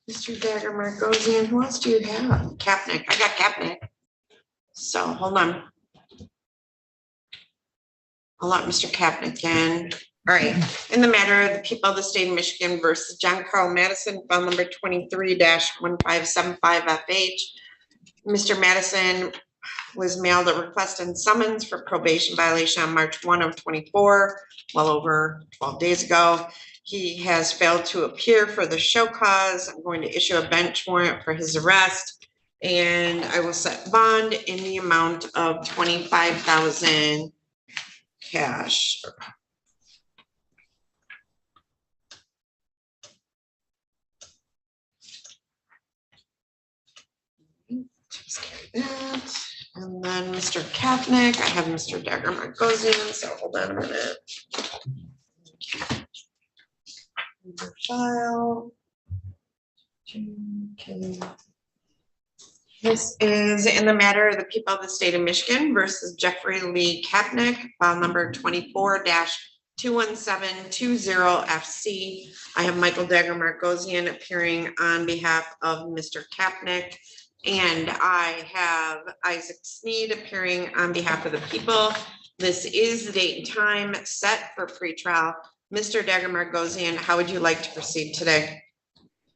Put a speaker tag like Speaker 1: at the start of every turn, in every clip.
Speaker 1: Mr. Dagger Margosian, who else do you have? Kapnick, I got Kapnick. So hold on. I'll let Mr. Kapnick in. All right, in the matter of the people of the state of Michigan versus John Carl Madison, file number 23-1575 FH. Mr. Madison was mailed a request and summons for probation violation on March 1 of 24, well over 12 days ago. He has failed to appear for the show cause. I'm going to issue a bench warrant for his arrest, and I will set bond in the amount of $25,000 cash. Just carry that. And then Mr. Kapnick, I have Mr. Dagger Margosian, so hold on a minute. File. Okay. This is in the matter of the people of the state of Michigan versus Jeffrey Lee Kapnick, file number 24-21720FC. I have Michael Dagger Margosian appearing on behalf of Mr. Kapnick. And I have Isaac Sneed appearing on behalf of the people. This is the date and time set for pretrial. Mr. Dagger Margosian, how would you like to proceed today?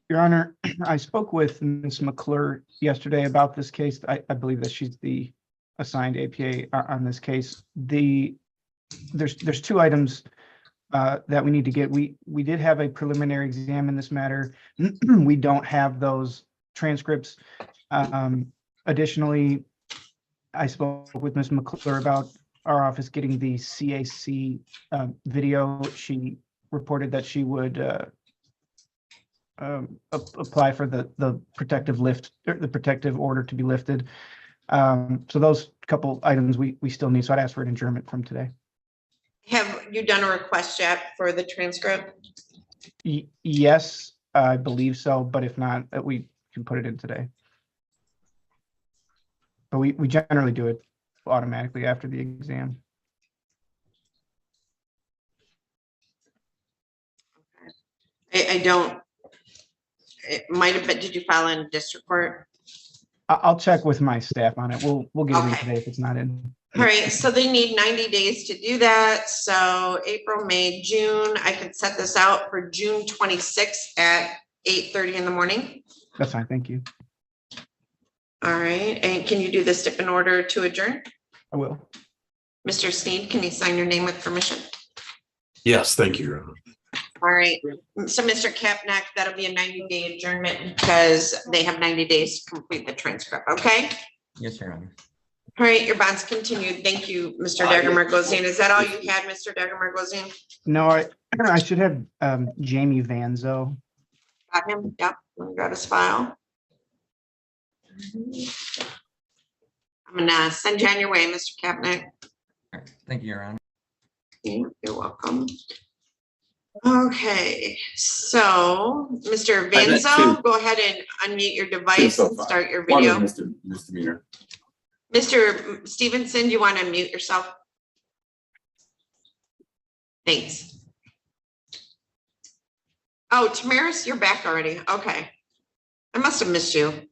Speaker 2: Your Honor, I spoke with Ms. McClure yesterday about this case. I believe that she's the assigned APA on this case. There's two items that we need to get. We did have a preliminary exam in this matter. We don't have those transcripts. Additionally, I spoke with Ms. McClure about our office getting the CAC video. She reported that she would apply for the protective lift, or the protective order to be lifted. So those couple items we still need. So I'd ask for an adjournment from today.
Speaker 1: Have you done a request yet for the transcript?
Speaker 2: Yes, I believe so. But if not, we can put it in today. But we generally do it automatically after the exam.
Speaker 1: I don't, it might have been, did you file in district court?
Speaker 2: I'll check with my staff on it. We'll get it in
Speaker 1: Okay.
Speaker 2: today if it's not in.
Speaker 1: All right, so they need 90 days to do that. So April, May, June, I could set this out for June 26th at 8:30 in the morning.
Speaker 2: That's fine, thank you.
Speaker 1: All right, and can you do the stip in order to adjourn?
Speaker 2: I will.
Speaker 1: Mr. Sneed, can you sign your name with permission?
Speaker 3: Yes, thank you, Your Honor.
Speaker 1: All right, so Mr. Kapnick, that'll be a 90-day adjournment because they have 90 days to complete the transcript, okay?
Speaker 4: Yes, Your Honor.
Speaker 1: All right, your bond's continued. Thank you, Mr. Dagger Margosian. Is that all you had, Mr. Dagger Margosian?
Speaker 2: No, I should have Jamie Vanzo.
Speaker 1: Got him? Yep, let me grab his file. I'm gonna send you on your way, Mr. Kapnick.
Speaker 4: All right. Thank you, Your Honor.
Speaker 1: You're welcome. Okay, so Mr. Vanzo, go ahead and unmute your device and start your video.
Speaker 3: Misdemeanor.
Speaker 1: Mr. Stevenson, do you want to unmute yourself? Thanks. Oh, Tamaris, you're back already. Okay. I must have missed you.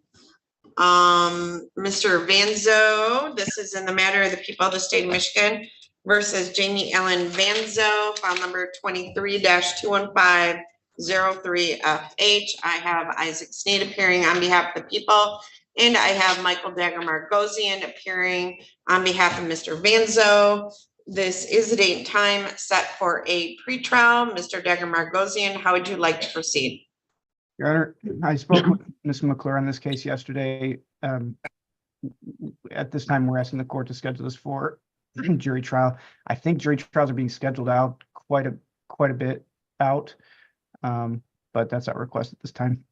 Speaker 1: Mr. Vanzo, this is in the matter of the people of the state of Michigan versus Jamie Ellen Vanzo, file number 23-21503FH. I have Isaac Sneed appearing on behalf of the people, and I have Michael Dagger Margosian appearing on behalf of Mr. Vanzo. This is the date and time set for a pretrial. Mr. Dagger Margosian, how would you like to proceed?
Speaker 2: Your Honor, I spoke with Ms. McClure on this case yesterday. At this time, we're asking the court to schedule this for jury trial. I think jury trials are being scheduled out quite a bit out, but that's our request at this time.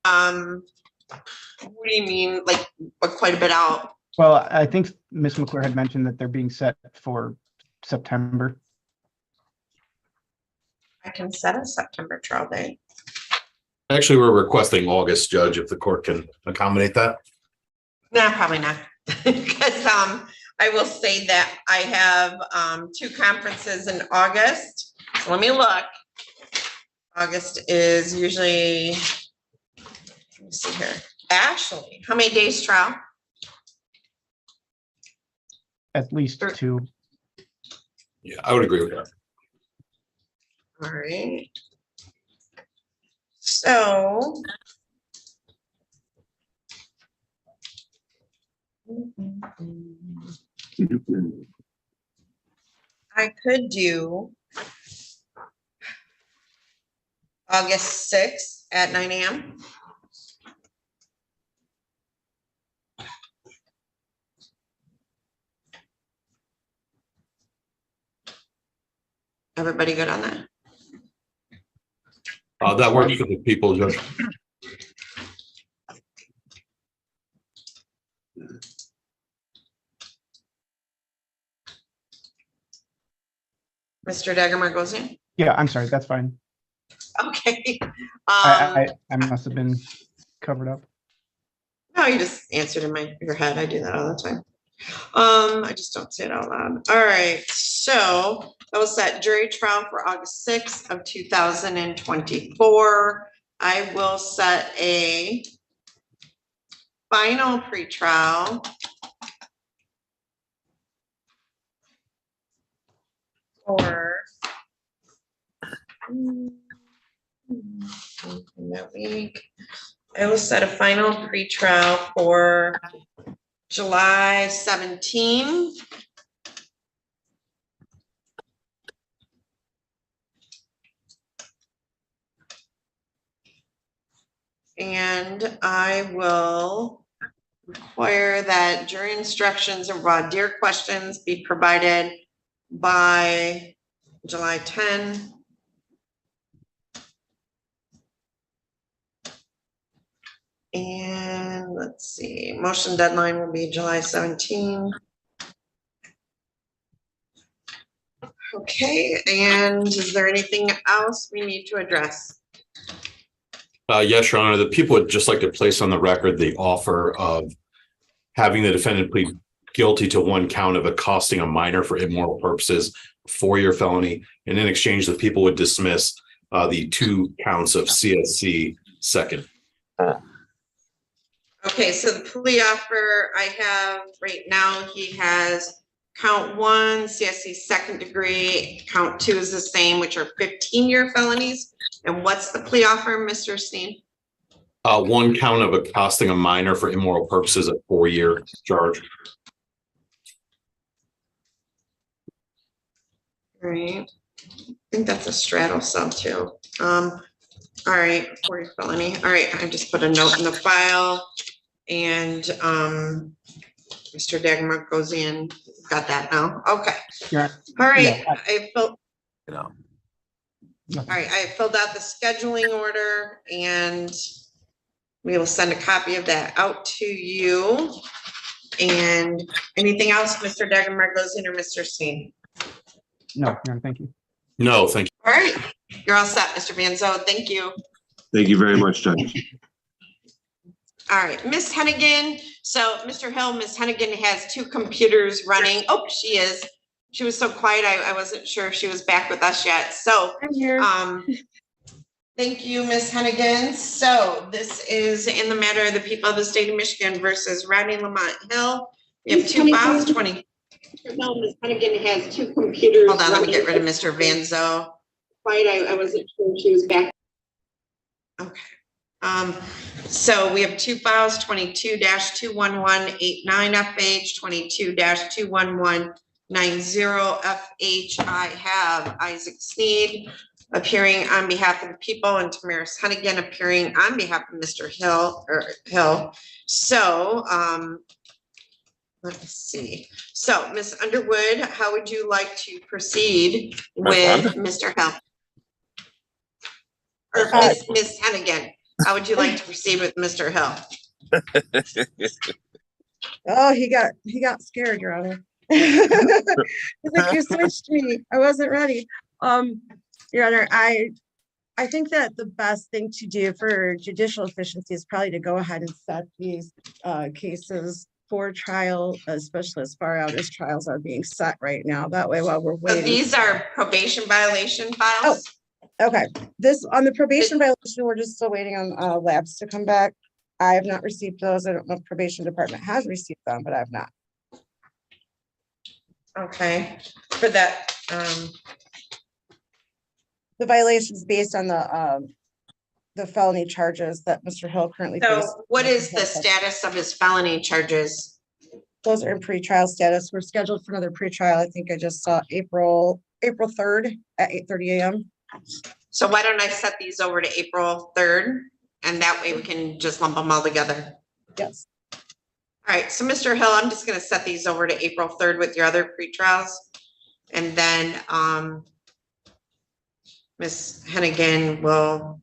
Speaker 1: What do you mean, like quite a bit out?
Speaker 2: Well, I think Ms. McClure had mentioned that they're being set for September.
Speaker 1: I can set a September trial date.
Speaker 3: Actually, we're requesting August, Judge, if the court can accommodate that.
Speaker 1: No, probably not. Because I will say that I have 2 conferences in August. So let me look. August is usually Let's see here. Ashley, how many days trial?
Speaker 2: At least
Speaker 1: Sure.
Speaker 2: 2.
Speaker 3: Yeah, I would agree with that.
Speaker 1: All right. So. I could do August 6th at 9 a.m. Everybody good on that?
Speaker 3: That works for the people, Judge.
Speaker 1: Mr. Dagmar goes in?
Speaker 2: Yeah, I'm sorry, that's fine.
Speaker 1: Okay.
Speaker 2: I must have been covered up.
Speaker 1: No, you just answered in your head. I do that all the time. I just don't say it out loud. All right, so that was that jury trial for August 6th of 2024. I will set a final pretrial for that week. I will set a final pretrial for July 17. And I will require that jury instructions and raw deer questions be provided by July 10. And let's see, motion deadline will be July 17. Okay, and is there anything else we need to address?
Speaker 3: Yes, Your Honor, the people would just like to place on the record the offer of having the defendant plead guilty to one count of accosting a minor for immoral purposes, 4-year felony, and in exchange, the people would dismiss the 2 counts of CSC second.
Speaker 1: Okay, so the plea offer I have right now, he has count 1, CSC second degree, count 2 is the same, which are 15-year felonies. And what's the plea offer, Mr. Steen?
Speaker 3: 1 count of accosting a minor for immoral purposes, a 4-year charge.
Speaker 1: All right, I think that's a straddle sub too. All right, 40 felony. All right, I just put a note in the file. And Mr. Dagmar goes in, got that now, okay.
Speaker 2: Yeah.
Speaker 1: All right,
Speaker 2: Yeah,
Speaker 1: I filled,
Speaker 2: Nothing.
Speaker 1: all right, I filled out the scheduling order and we will send a copy of that out to you. And anything else, Mr. Dagmar goes in or Mr. Steen?
Speaker 2: No, thank you.
Speaker 3: No, thank you.
Speaker 1: All right, you're all set, Mr. Van Zo, thank you.
Speaker 5: Thank you very much, Judge.
Speaker 1: All right, Miss Hennigan. So Mr. Hill, Miss Hennigan has 2 computers running. Oh, she is. She was so quiet. I wasn't sure if she was back with us yet. So,
Speaker 6: I'm here.
Speaker 1: thank you, Miss Hennigan. So this is in the matter of the people of the state of Michigan versus Rodney Lamont Hill. We have 2 files, 20. No, Miss Hennigan has 2 computers. Hold on, let me get rid of Mr. Van Zo. Quiet. I wasn't sure if she was back. Okay. So we have 2 files, 22-21189FH, 22-21190FH. I have Isaac Sneed appearing on behalf of the people and Tamaris Hennigan appearing on behalf of Mr. Hill. So, let's see. So, Ms. Underwood, how would you like to proceed with Mr. Hill? Or Ms. Hennigan? How would you like to proceed with Mr. Hill?
Speaker 6: Oh, he got scared, Your Honor. He's like, you switched me. I wasn't ready. Your Honor, I think that the best thing to do for judicial efficiency is probably to go ahead and set these cases for trial, especially as far out as trials are being set right now. That way, while we're
Speaker 1: So
Speaker 6: waiting.
Speaker 1: these are probation violation files?
Speaker 6: Okay, this on the probation violation, we're just still waiting on labs to come back. I have not received those. I don't know if probation department has received them, but I have not.
Speaker 1: Okay, for that,
Speaker 6: The violations based on the felony charges that Mr. Hill currently faces.
Speaker 1: so what is the status of his felony charges?
Speaker 6: Those are in pretrial status. We're scheduled for another pretrial. I think I just saw April 3rd at 8:30 a.m.
Speaker 1: So why don't I set these over to April 3rd? And that way we can just lump them all together.
Speaker 6: Yes.
Speaker 1: All right, so Mr. Hill, I'm just gonna set these over to April 3rd with your other pre-trials. And then, Ms. Hennigan will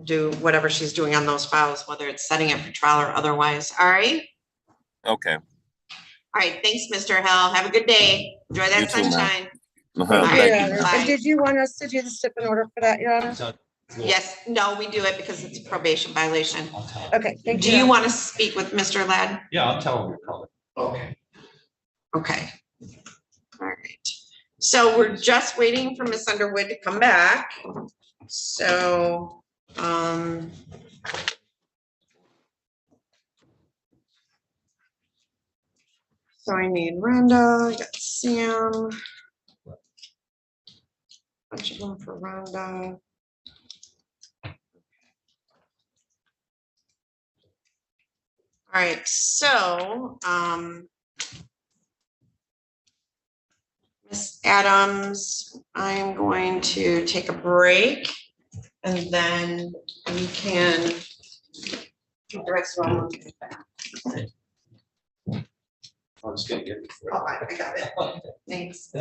Speaker 1: do whatever she's doing on those files, whether it's setting it for trial or otherwise. All right?
Speaker 5: Okay.
Speaker 1: All right, thanks, Mr. Hill. Have a good day. Enjoy
Speaker 5: You
Speaker 1: that
Speaker 5: too, ma'am.
Speaker 1: sunshine.
Speaker 6: Thank
Speaker 1: All
Speaker 6: you,
Speaker 1: right,
Speaker 6: Your Honor.
Speaker 1: bye.
Speaker 6: And did you want us to do the stip in order for that, Your Honor?
Speaker 1: Yes, no, we do it because it's a probation violation.
Speaker 4: I'll tell him.
Speaker 6: Okay, thank
Speaker 1: Do
Speaker 6: you.
Speaker 1: you want to speak with Mr. Ladd?
Speaker 4: Yeah, I'll tell him your color.
Speaker 1: Okay. Okay. All right. So we're just waiting for Miss Underwood to come back. So, so I need Rhonda, I got Sam. Bunch of them for Rhonda. All right, so, Miss Adams, I'm going to take a break and then we can do the rest of them.
Speaker 4: I'm just gonna get it.
Speaker 1: Oh, I got it. Thanks.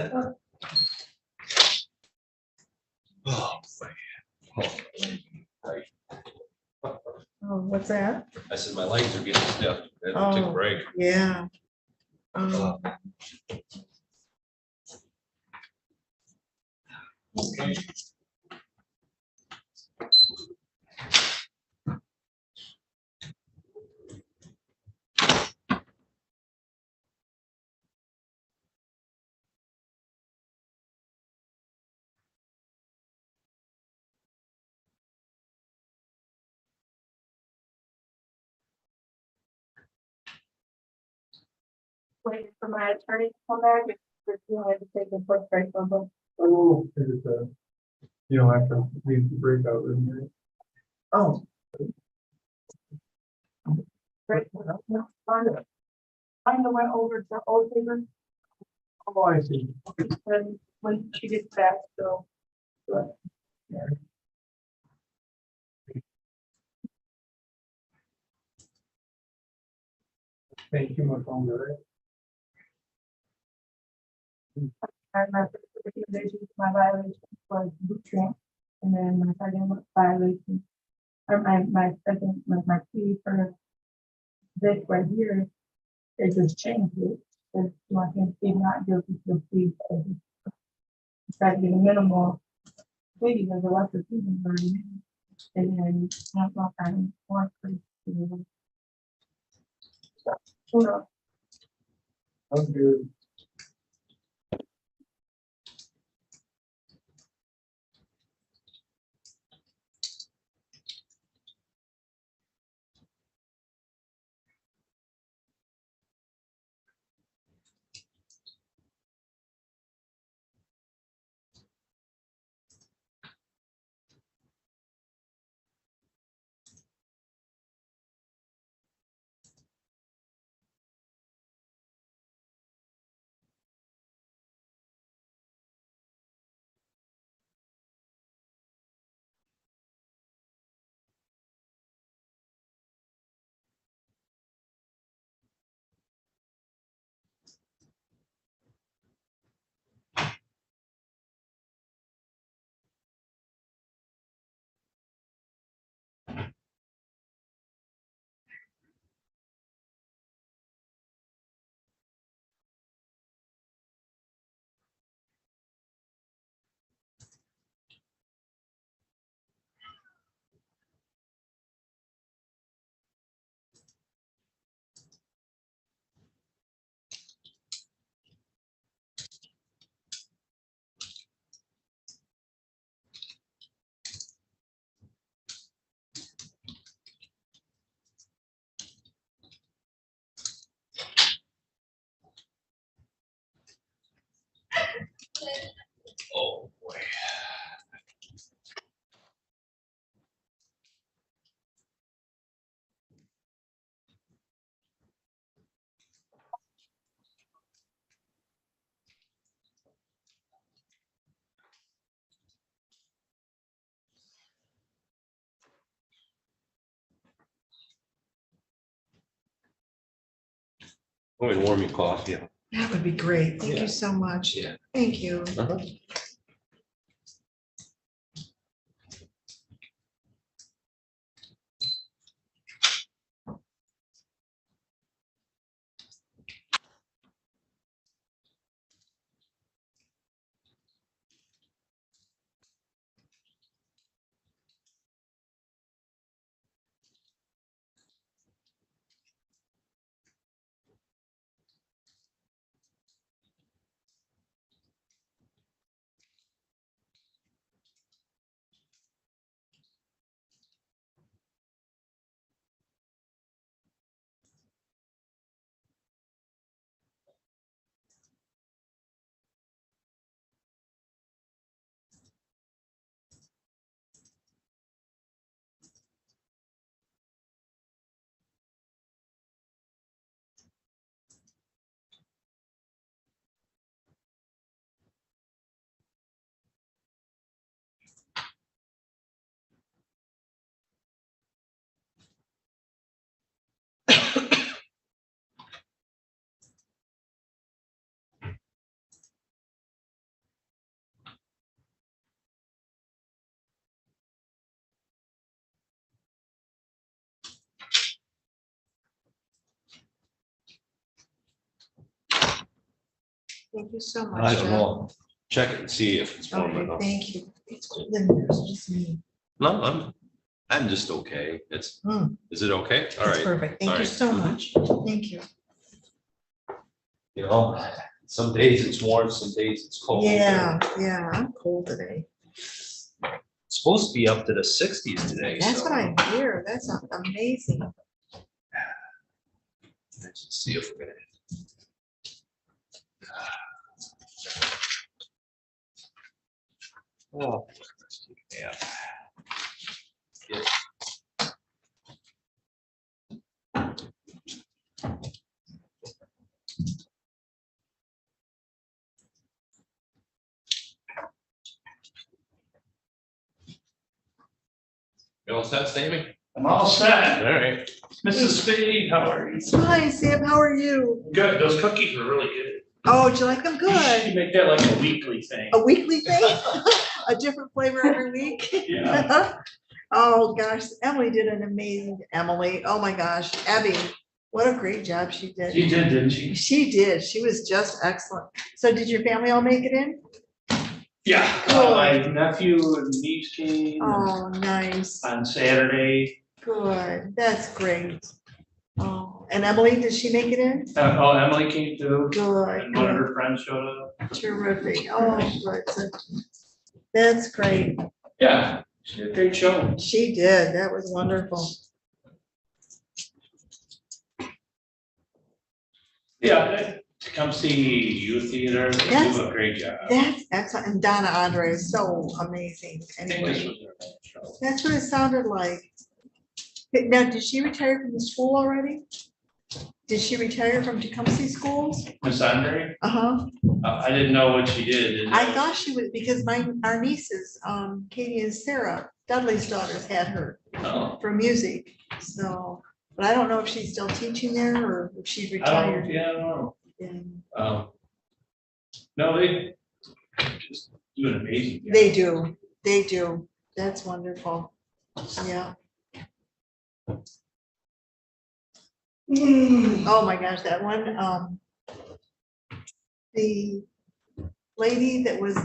Speaker 1: Oh, what's that?
Speaker 7: I said, my legs are getting stiff. I had to take a
Speaker 1: Oh.
Speaker 7: break.
Speaker 1: Yeah. Okay.
Speaker 8: Waiting for my attorney to come back, if you want to take a quick break from them.
Speaker 9: Oh, is it, you don't have to leave the breakout room, right?
Speaker 8: Oh. Great. Find the went over to old paper,
Speaker 9: Oh, I see.
Speaker 8: and when she gets back, so. but
Speaker 9: Thank you, my phone, right?
Speaker 8: I my first recommendation, my violation was boot camp, and then my second violation, or my second, my plea for this right here, it just changed it. Because I can see not guilty to plea. Started getting minimal plea as a lesser season already. And then not all kind of more. So, who knows?
Speaker 9: I'm good.
Speaker 7: Let me warm your coffee. Yeah.
Speaker 6: That would be great. Thank
Speaker 7: Yeah.
Speaker 6: you so much.
Speaker 7: Yeah.
Speaker 6: Thank you.
Speaker 7: Uh-huh.
Speaker 6: Thank you so much.
Speaker 7: I don't
Speaker 6: Jeff.
Speaker 7: know. Check it and see if it's warm
Speaker 6: Okay,
Speaker 7: enough.
Speaker 6: thank you. It's cold in there, so just me.
Speaker 7: No, I'm just okay. It's,
Speaker 6: Hmm.
Speaker 7: is it okay? All
Speaker 6: It's
Speaker 7: right.
Speaker 6: perfect. Thank
Speaker 7: All
Speaker 6: you
Speaker 7: right.
Speaker 6: so
Speaker 7: Mhm.
Speaker 6: much. Thank you.
Speaker 7: You know, some days it's warm, some days it's cold.
Speaker 6: Yeah, I'm cold today.
Speaker 7: It's supposed to be up to the 60s today.
Speaker 6: That's
Speaker 7: so
Speaker 6: what I hear. That's amazing.
Speaker 7: Let's see if we're gonna. Oh. Yeah. Yeah. You all set, Sammy?
Speaker 10: I'm all set.
Speaker 7: All right.
Speaker 10: Mrs. Spade, how are you?
Speaker 6: Hi, Sam. How are you?
Speaker 10: Good. Those cookies were really good.
Speaker 6: Oh, do you like them?
Speaker 10: You
Speaker 6: Good.
Speaker 10: make that like a weekly thing.
Speaker 6: A weekly thing? A different flavor every week?
Speaker 10: Yeah.
Speaker 6: Oh, gosh. Emily did an amazing, Emily. Oh, my gosh. Abby, what a great job she did.
Speaker 10: She did, didn't she?
Speaker 6: She did. She was just excellent. So did your family all make it in?
Speaker 10: Yeah.
Speaker 6: Cool.
Speaker 10: My nephew and niece came
Speaker 6: Oh, nice.
Speaker 10: on Saturday.
Speaker 6: Good. That's great. Oh, and Emily, did she make it in?
Speaker 10: Oh, Emily came too.
Speaker 6: Good.
Speaker 10: And one of her friends showed up.
Speaker 6: Terrific. Oh, good. That's great.
Speaker 10: Yeah, she did a great show.
Speaker 6: She did. That was wonderful.
Speaker 10: Yeah, to come see youth theater, they
Speaker 6: That's-
Speaker 10: do a great job.
Speaker 6: That's excellent. And Donna Andre is so amazing.
Speaker 10: I think this
Speaker 6: Anyway,
Speaker 10: was their last show.
Speaker 6: that's what it sounded like. Now, did she retire from the school already? Did she retire from Tecumseh schools?
Speaker 10: Miss Andre,
Speaker 6: Uh-huh.
Speaker 10: I didn't know what she did.
Speaker 6: I thought she was, because our nieces, Katie and Sarah, Dudley's daughters had her
Speaker 10: Oh,
Speaker 6: for music. So, but I don't know if she's still teaching there or if she
Speaker 10: I don't,
Speaker 6: retired.
Speaker 10: yeah, I don't know.
Speaker 6: And
Speaker 10: No, they just do an amazing job.
Speaker 6: They do. They do. That's wonderful. Yeah. Oh my gosh, that one, the lady that was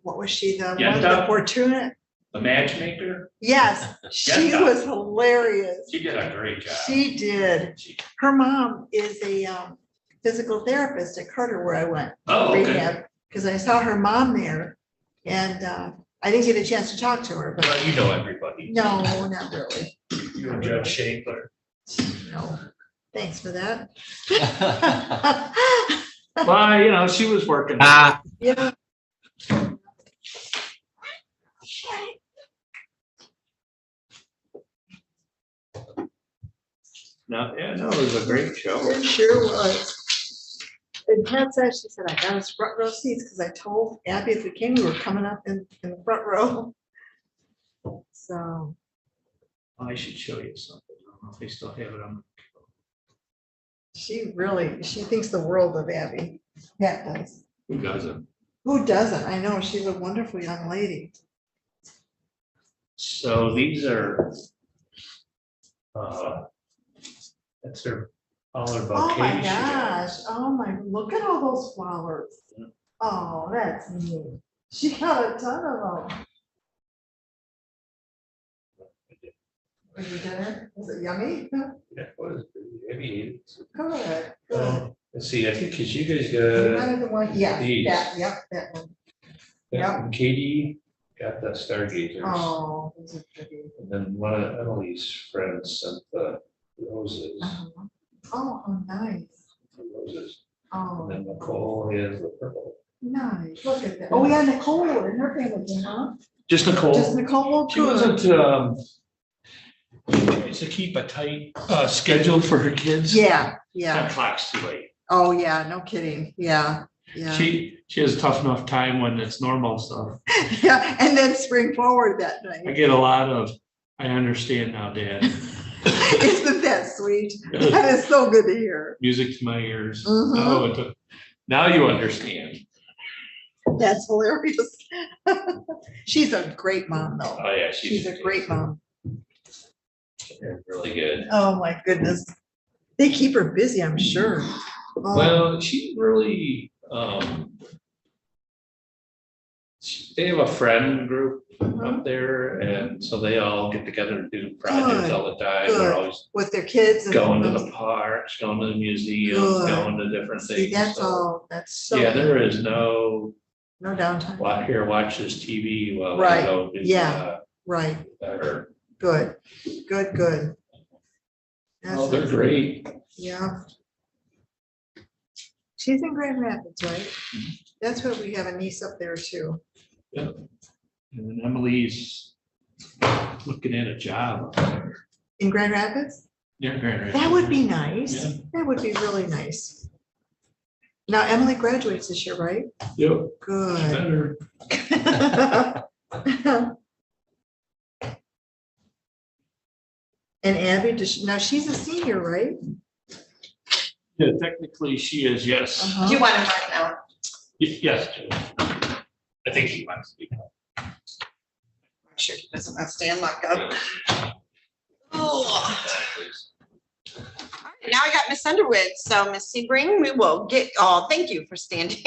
Speaker 6: what was she, the one, the
Speaker 10: Yenta?
Speaker 6: Fortuna?
Speaker 10: The matchmaker,
Speaker 6: Yes, she
Speaker 10: Yenta.
Speaker 6: was hilarious.
Speaker 10: she did a great job.
Speaker 6: She did.
Speaker 10: She-
Speaker 6: Her mom is a physical therapist at Carter where I went.
Speaker 10: Oh, okay.
Speaker 6: Rehab, because I saw her mom there and I didn't get a chance to talk to her, but
Speaker 10: Well, you know everybody.
Speaker 6: no, not really.
Speaker 10: You and Judge Shakler.
Speaker 6: No, thanks for that.
Speaker 10: Well, you know, she was working.
Speaker 6: Yeah.
Speaker 10: No, yeah, no, it was a great show.
Speaker 6: It sure was. And Pat said, she said, I got us front row seats because I told Abby if we came, we were coming up in the front row. So,
Speaker 10: I should show you something. I don't know if they still have it on.
Speaker 6: She thinks the world of Abby. Pat does.
Speaker 3: Who doesn't?
Speaker 6: Who doesn't? I know, she's a wonderful young lady.
Speaker 10: So these are, that's her, all her
Speaker 6: Oh
Speaker 10: bouquets.
Speaker 6: my
Speaker 10: she
Speaker 6: gosh,
Speaker 10: has.
Speaker 6: oh my, look at all those flowers. Oh, that's neat. She got a ton of them. Was it dinner? Was it yummy?
Speaker 10: Yeah, what is it? Maybe.
Speaker 6: Good, good.
Speaker 10: Let's see, I think, cause you guys
Speaker 6: One
Speaker 10: got,
Speaker 6: of the one, yeah,
Speaker 10: these.
Speaker 6: yep, that one. Yep.
Speaker 10: Katie got the Stargazers.
Speaker 6: Oh, those are pretty.
Speaker 10: And then one of Emily's friends sent the roses.
Speaker 6: Uh-huh. Oh, how nice.
Speaker 10: Roses.
Speaker 6: Oh,
Speaker 10: And then Nicole has the purple.
Speaker 6: nice. Look at that. Oh, yeah, Nicole and her family, huh?
Speaker 10: Just Nicole.
Speaker 6: Just Nicole.
Speaker 10: She
Speaker 6: Good.
Speaker 10: wasn't, she tries to keep a tight, schedule for her kids.
Speaker 6: Yeah,
Speaker 10: That
Speaker 6: yeah.
Speaker 10: clock's too late.
Speaker 6: Oh, yeah, no kidding. Yeah, yeah.
Speaker 10: She has a tough enough time when it's normal stuff.
Speaker 6: Yeah, and then spring forward that
Speaker 10: I
Speaker 6: night.
Speaker 10: get a lot of, I understand now, Dad.
Speaker 6: Isn't that sweet? That is so good to hear.
Speaker 10: Music to my ears.
Speaker 6: Mhm.
Speaker 10: Oh, now you understand.
Speaker 6: That's hilarious. She's a great mom, though.
Speaker 10: Oh, yeah.
Speaker 6: She's a great mom.
Speaker 10: Really good.
Speaker 6: Oh, my goodness. They keep her busy, I'm sure. Oh,
Speaker 10: Well, she's really, they have a friend group up there, and so they all get together and do projects
Speaker 6: Good,
Speaker 10: all the time.
Speaker 6: good.
Speaker 10: They're always
Speaker 6: with their kids. And
Speaker 10: going to the parks, going to the museum,
Speaker 6: Good.
Speaker 10: going to different
Speaker 6: See,
Speaker 10: things.
Speaker 6: that's
Speaker 10: so-
Speaker 6: all, that's so.
Speaker 10: Yeah, there is no,
Speaker 6: No downtime.
Speaker 10: watch this TV while
Speaker 6: Right,
Speaker 10: I go do
Speaker 6: yeah. Right,
Speaker 10: or,
Speaker 6: good, good.
Speaker 10: oh, they're
Speaker 6: That's-
Speaker 10: great.
Speaker 6: Yeah. She's in Grand Rapids, right? That's what we have a niece up there too.
Speaker 10: Yep. And then Emily's looking at a job up there.
Speaker 6: In Grand Rapids?
Speaker 10: Yeah, Grand Rapids.
Speaker 6: That would be nice.
Speaker 10: Yeah.
Speaker 6: That would be really nice. Now Emily graduates this year, right?
Speaker 10: Yep.
Speaker 6: Good.
Speaker 10: Better.
Speaker 6: And Abby, now she's a senior, right?
Speaker 10: Yeah, technically she is, yes.
Speaker 6: Uh-huh.
Speaker 1: Do you want to mark now?
Speaker 10: Yes. I think she wants to be.
Speaker 1: I'm sure he doesn't want to stay in lockup. Oh. All right, now I got Miss Underwood. So Miss Sebring, we will get, oh, thank you for standing.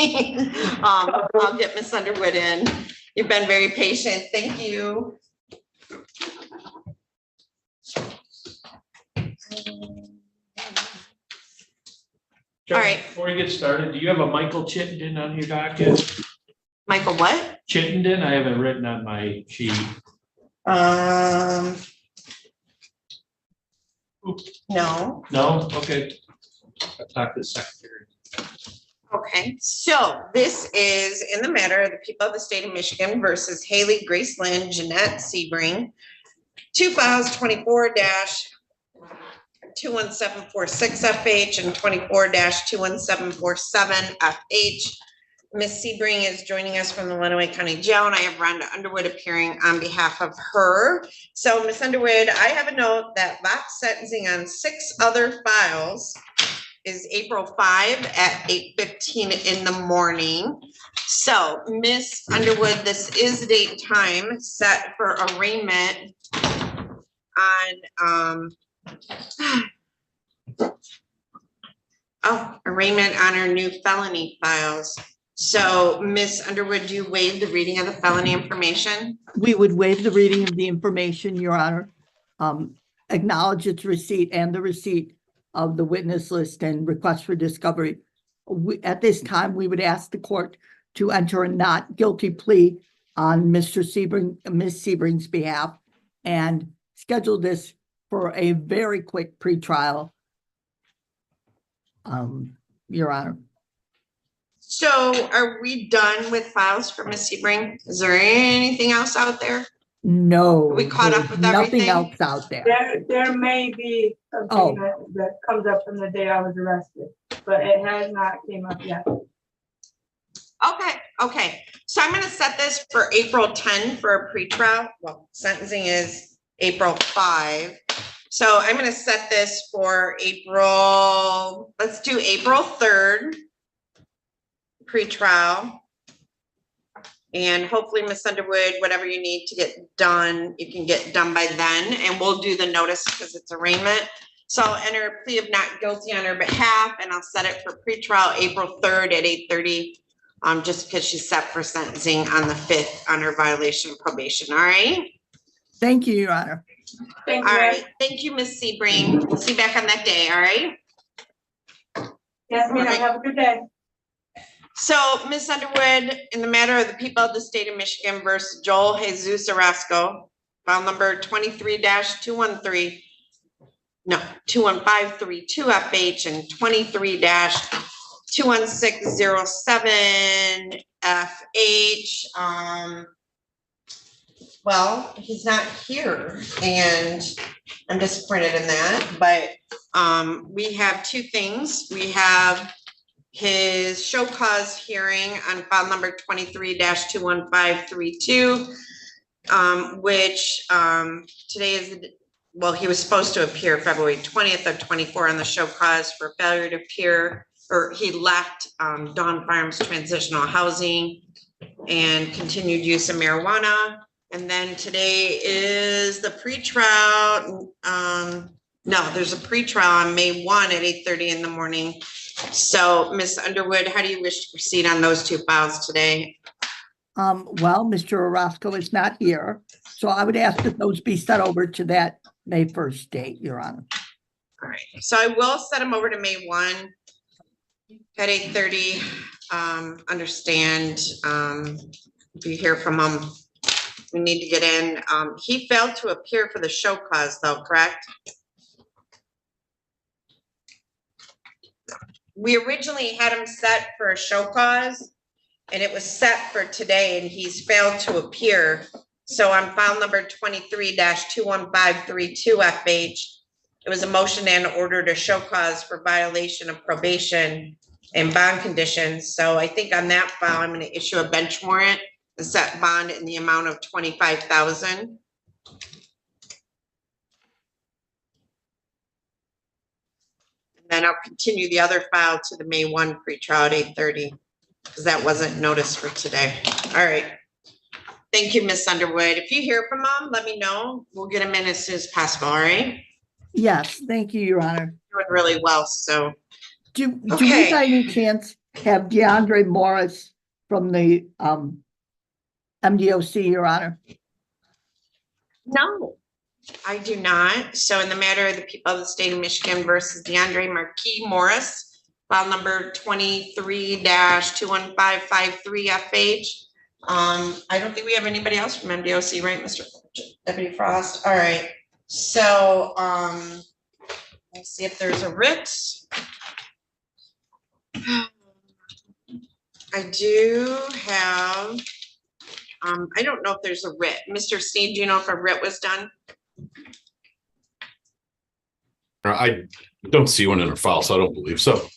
Speaker 1: I'll get Miss Underwood in. You've been very patient. Thank you. All right.
Speaker 10: Before you get started, do you have a Michael Chittenden on your docket?
Speaker 1: Michael, what?
Speaker 10: Chittenden, I have it written on my sheet.
Speaker 1: No.
Speaker 10: No? Okay. I'll talk to the secretary.
Speaker 1: Okay, so this is in the matter of the people of the state of Michigan versus Haley Grace Lynn Jeanette Sebring. 2 files 24-21746 FH and 24-21747 FH. Ms. Sebring is joining us from the Lenawee County Jail, and I have Rhonda Underwood appearing on behalf of her. So Ms. Underwood, I have a note that box sentencing on 6 other files is April 5 at 8:15 in the morning. So Ms. Underwood, this is date and time set for arraignment on arraignment on our new felony files. So Ms. Underwood, do you waive the reading of the felony information?
Speaker 11: We would waive the reading of the information, Your Honor. Acknowledge its receipt and the receipt of the witness list and request for discovery. At this time, we would ask the court to enter a not guilty plea on Mr. Sebring, Ms. Sebring's behalf, and schedule this for a very quick pretrial, Your Honor.
Speaker 1: So are we done with files for Ms. Sebring? Is there anything else out there?
Speaker 11: No.
Speaker 1: We caught up with
Speaker 11: there's
Speaker 1: everything?
Speaker 11: Nothing else out there.
Speaker 8: There may be
Speaker 11: Oh.
Speaker 8: something that comes up from the day I was arrested, but it has not came up yet.
Speaker 1: Okay. So I'm gonna set this for April 10 for a pretrial. Well, sentencing is April 5. So I'm gonna set this for April, let's do April 3rd. Pre-trial. And hopefully, Ms. Underwood, whatever you need to get done, you can get done by then, and we'll do the notice because it's arraignment. So I'll enter a plea of not guilty on her behalf, and I'll set it for pre-trial April 3rd at 8:30. Just because she's set for sentencing on the 5th on her violation of probation, all right?
Speaker 11: Thank you, Your Honor.
Speaker 8: Thank
Speaker 1: All
Speaker 8: you.
Speaker 1: right, thank you, Ms. Sebring. We'll see you back on that day, all right?
Speaker 8: Yes, ma'am. Have a good day.
Speaker 1: So, Ms. Underwood, in the matter of the people of the state of Michigan versus Joel Jesus Orozco, file number 23-213, no, 21532 FH and 23-21607 FH. Well, he's not here, and I'm disappointed in that, but we have two things. We have his show cause hearing on file number 23-21532, which today is, well, he was supposed to appear February 20th of 24 on the show cause for failure to appear, or he left Dawn Farms Transitional Housing and continued use of marijuana. And then today is the pre-trial. No, there's a pre-trial on May 1 at 8:30 in the morning. So, Ms. Underwood, how do you wish to proceed on those two files today?
Speaker 11: Well, Mr. Orozco is not here, so I would ask that those be set over to that May 1st date, Your Honor.
Speaker 1: All right, so I will set them over to May 1 at 8:30. Understand, if you hear from him, we need to get in. He failed to appear for the show cause though, correct? We originally had him set for a show cause, and it was set for today, and he's failed to appear. So on file number 23-21532 FH, it was a motion and order to show cause for violation of probation and bond conditions. So I think on that file, I'm going to issue a bench warrant and set bond in the amount of $25,000. Then I'll continue the other file to the May 1 pretrial at 8:30, because that wasn't noticed for today. All right. Thank you, Ms. Underwood. If you hear from them, let me know. We'll get them in as soon as possible, all right?
Speaker 11: Yes, thank you, Your Honor.
Speaker 1: Doing really well, so.
Speaker 11: Do we
Speaker 1: Okay.
Speaker 11: by any chance have DeAndre Morris from the MDOC, Your Honor?
Speaker 1: No, I do not. So in the matter of the people of the state of Michigan versus DeAndre Marquis Morris, file number 23-21553 FH. I don't think we have anybody else from MDOC, right, Mr. Deputy Frost? All right. So let's see if there's a writ. I do have, I don't know if there's a writ. Mr. Sneed, do you know if a writ was done?
Speaker 3: I don't see one in our file, so I don't believe so.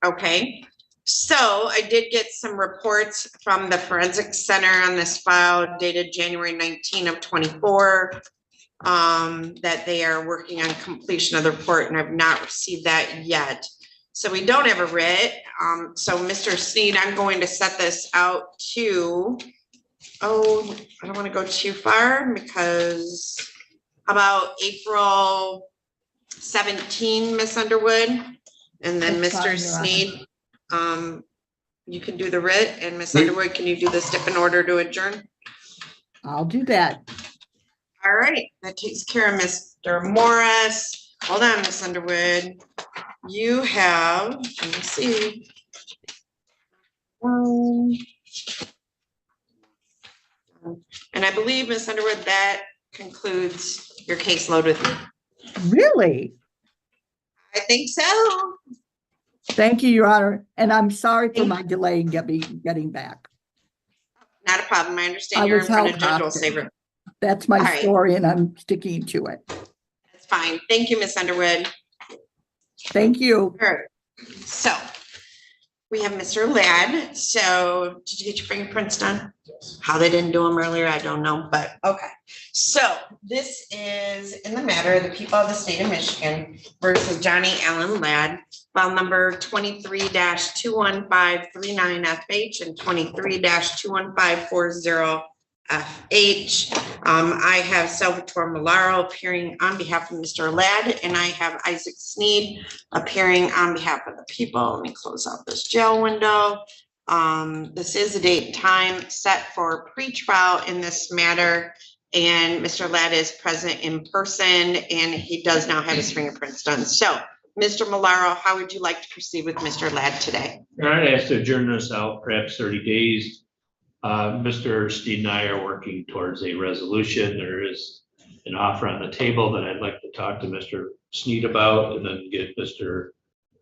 Speaker 1: Okay, so I did get some reports from the forensic center on this file dated January 19 of 24. That they are working on completion of the report, and I've not received that yet. So we don't have a writ. So Mr. Sneed, I'm going to set this out to, oh, I don't want to go too far because about April 17, Miss Underwood. And then
Speaker 11: That's
Speaker 1: Mr.
Speaker 11: fine, Your
Speaker 1: Sneed, you can do the writ, and Miss Underwood, can you do the stip in order to adjourn?
Speaker 11: I'll do that.
Speaker 1: All right, that takes care of Mr. Morris. Hold on, Miss Underwood. You have, let me see. And I believe, Miss Underwood, that concludes your caseload with me.
Speaker 11: Really?
Speaker 1: I think so.
Speaker 11: Thank you, Your Honor. And I'm sorry for my delay in getting back.
Speaker 1: Not a problem. I
Speaker 11: I
Speaker 1: understand you're in
Speaker 11: was
Speaker 1: front of
Speaker 11: held
Speaker 1: Judge
Speaker 11: hostage.
Speaker 1: Olsaver.
Speaker 11: That's my
Speaker 1: All right.
Speaker 11: story and I'm sticking to it.
Speaker 1: That's fine. Thank you, Miss Underwood.
Speaker 11: Thank you.
Speaker 1: All right. So We have Mr. Ladd. So did you get your fingerprints done? How they didn't do them earlier, I don't know, but okay. So this is in the matter of the people of the state of Michigan versus Johnny Allen Ladd, file number 23-21539FH and 23-21540FH. I have Salvatore Malaro appearing on behalf of Mr. Ladd, and I have Isaac Sneed appearing on behalf of the people. Let me close out this jail window. This is a date and time set for pre-trial in this matter, and Mr. Ladd is present in person, and he does now have his fingerprints done. So, Mr. Malaro, how would you like to proceed with Mr. Ladd today?
Speaker 10: All right, I have to adjourn this out perhaps 30 days. Mr. Steed and I are working towards a resolution. There is an offer on the table that I'd like to talk to Mr. Sneed about and then get Mr.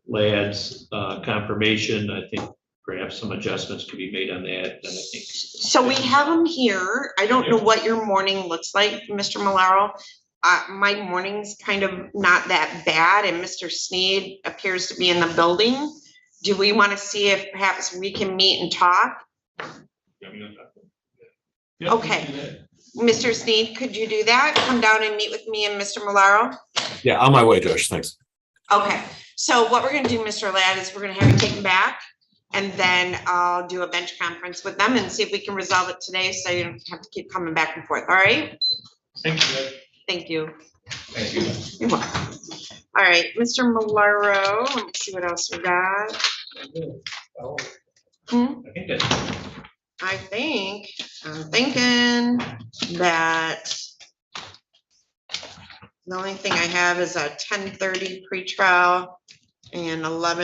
Speaker 10: Ladd's confirmation. I think perhaps some adjustments could be made on that. And I think
Speaker 1: so. We have him here. I don't know what your morning looks like, Mr. Malaro. My morning's kind of not that bad, and Mr. Sneed appears to be in the building. Do we want to see if perhaps we can meet and talk? Okay, Mr. Sneed, could you do that? Come down and meet with me and Mr. Malaro?
Speaker 3: Yeah, on my way, Josh. Thanks.
Speaker 1: Okay, so what we're gonna do, Mr. Ladd, is we're gonna have you taken back, and then I'll do a bench conference with them and see if we can resolve it today, so you don't have to keep coming back and forth, all right?
Speaker 10: thank you.
Speaker 1: Thank you.
Speaker 7: Thank you.
Speaker 1: You're welcome. All right, Mr. Malaro, let me see what else we got.
Speaker 10: I think that's
Speaker 1: I'm thinking that the only thing I have is a 10:30 pretrial and 11